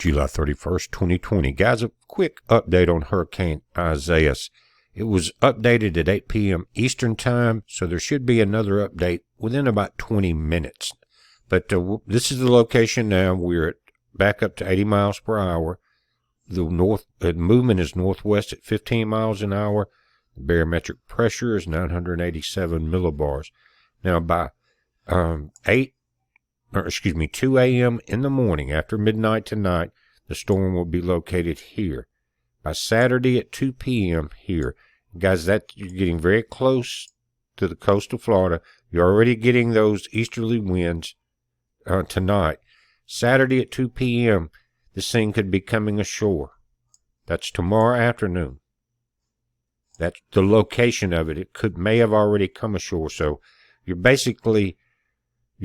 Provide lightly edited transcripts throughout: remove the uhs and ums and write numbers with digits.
July 31st, 2020. Guys, a quick update on Hurricane Isaias. It was updated at 8 p.m. Eastern Time, so there should be another update within about 20 minutes. But this is the location now. We're back up to 80 miles per hour. The movement is northwest at 15 miles an hour. The barometric pressure is 987 millibars. Now, by 2 a.m. in the morning, after midnight tonight, the storm will be located here. By Saturday at 2 p.m. here. Guys, you're getting very close to the coast of Florida. You're already getting those easterly winds tonight. Saturday at 2 p.m., this thing could be coming ashore. That's tomorrow afternoon. That's the location of it. It may have already come ashore. So you're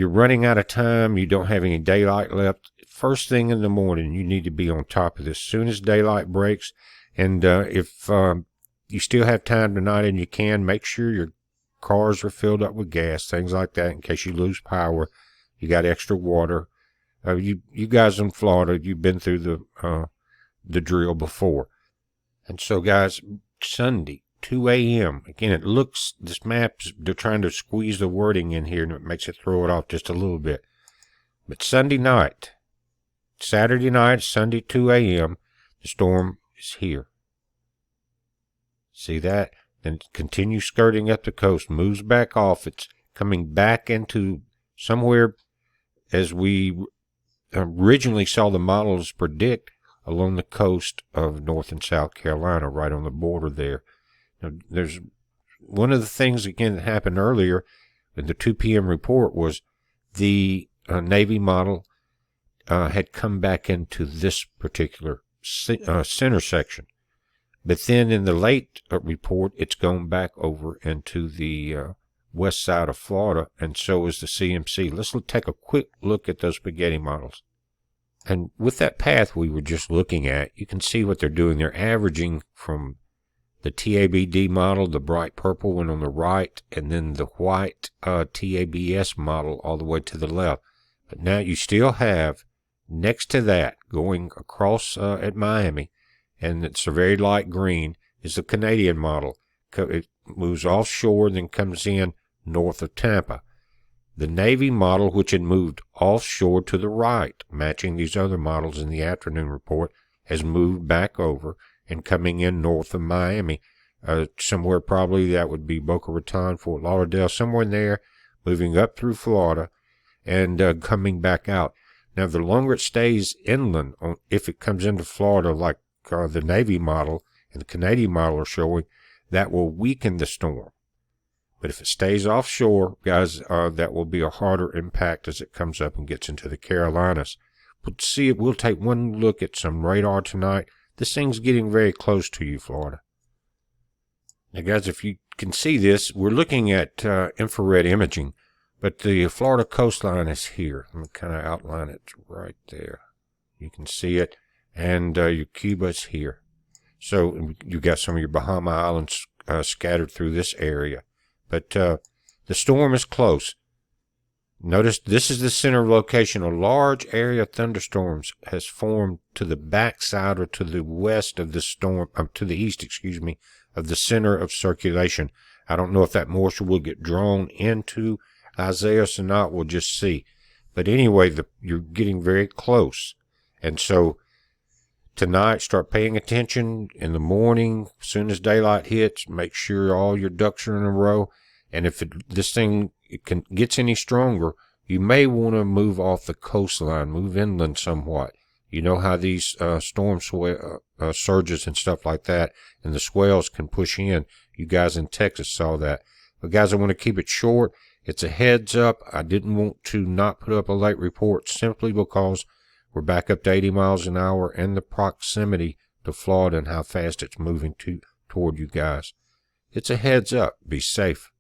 running out of time. You don't have any daylight left. First thing in the morning, you need to be on top of this. As soon as daylight breaks, and if you still have time tonight and you can, make sure your cars are filled up with gas, things like that, in case you lose power. You got extra water. You guys in Florida, you've been through the drill before. And so, guys, Sunday, 2 a.m. Again, this map, they're trying to squeeze the wording in here, and it makes it throw it off just a little bit. But Sunday night, Saturday night, Sunday, 2 a.m., the storm is here. See that? Then it continues skirting up the coast, moves back off. It's coming back into somewhere, as we originally saw the models predict, along the coast of North and South Carolina, right on the border there. Now, there's one of the things, again, that happened earlier in the 2 p.m. report was the Navy model had come back into this particular center section. But then in the late report, it's gone back over into the west side of Florida, and so is the CMC. Let's take a quick look at those spaghetti models. And with that path we were just looking at, you can see what they're doing. They're averaging from the TABD model, the bright purple one on the right, and then the white TABS model all the way to the left. But now you still have, next to that, going across at Miami, and it's a very light green, is the Canadian model. It moves offshore, then comes in north of Tampa. The Navy model, which had moved offshore to the right, matching these other models in the afternoon report, has moved back over and coming in north of Miami. Somewhere probably that would be Boca Raton, Fort Lauderdale, somewhere in there, moving up through Florida and coming back out. Now, the longer it stays inland, if it comes into Florida like the Navy model and the Canadian model are showing, that will weaken the storm. But if it stays offshore, guys, that will be a harder impact as it comes up and gets into the Carolinas. But see, we'll take one look at some radar tonight. This thing's getting very close to you, Florida. Now, guys, if you can see this, we're looking at infrared imaging, but the Florida coastline is here. Let me kind of outline it right there. You can see it, and your Cuba's here. So you got some of your Bahama Islands scattered through this area. But the storm is close. Notice this is the center location. A large area of thunderstorms has formed to the backside or to the west of the storm, to the east, of the center of circulation. I don't know if that moisture will get drawn into Isaias or not. We'll just see. But anyway, you're getting very close. And so tonight, start paying attention in the morning. As soon as daylight hits, make sure all your ducks are in a row. And if this thing gets any stronger, you may want to move off the coastline, move inland somewhat. You know how these storm surges and stuff like that, and the swells can push in. You guys in Texas saw that. But guys, I want to keep it short. It's a heads up. I didn't want to not put up a late report simply because we're back up to 80 miles an hour and the proximity to Florida and how fast it's moving toward you guys. It's a heads up. Be safe.